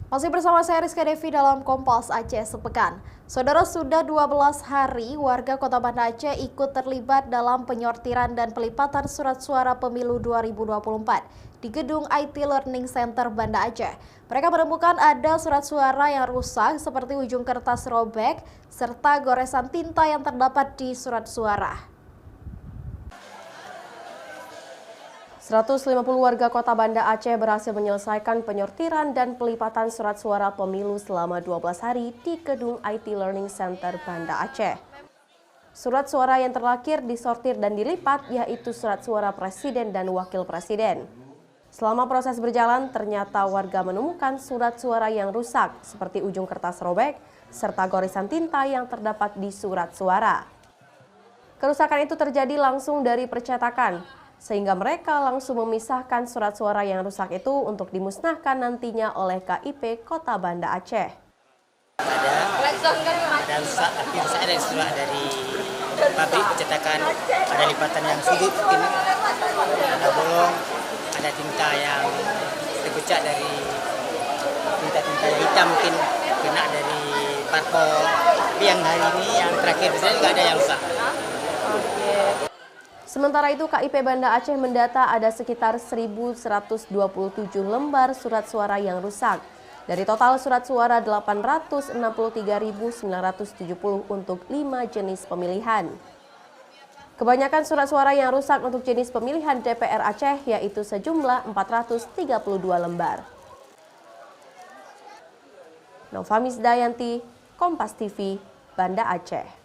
Masih bersama saya Rizka Devi dalam Kompas Aceh Sepekan. Saudara, sudah 12 hari warga Kota Banda Aceh ikut terlibat dalam penyortiran dan pelipatan surat suara pemilu 2024 di gedung IT Learning Center Banda Aceh. Mereka menemukan ada surat suara yang rusak seperti ujung kertas robek serta goresan tinta yang terdapat di surat suara. 150 warga Kota Banda Aceh berhasil menyelesaikan penyortiran dan pelipatan surat suara pemilu selama 12 hari di gedung IT Learning Center Banda Aceh. Surat suara yang terlakir disortir dan dilipat yaitu surat suara presiden dan wakil presiden. Selama proses berjalan, ternyata warga menemukan surat suara yang rusak seperti ujung kertas robek serta goresan tinta yang terdapat di surat suara. Kerusakan itu terjadi langsung dari percetakan, sehingga mereka langsung memisahkan surat suara yang rusak itu untuk dimusnahkan nantinya oleh KIP Kota Banda Aceh. Ada rusak, tapi rusak ada surat dari pabrik percetakan, ada lipatan yang sudut, ada bolong, ada tinta yang terkucak dari tinta-tinta yang hitam, mungkin kena dari parpol. Tapi yang hari ini, yang terakhir biasanya juga ada yang rusak. Sementara itu, KIP Banda Aceh mendata ada sekitar 1.127 lembar surat suara yang rusak. Dari total surat suara 863.970 untuk 5 jenis pemilihan. Kebanyakan surat suara yang rusak untuk jenis pemilihan DPR Aceh yaitu sejumlah 432 lembar. Nova Misdayanti, Kompas TV, Banda Aceh.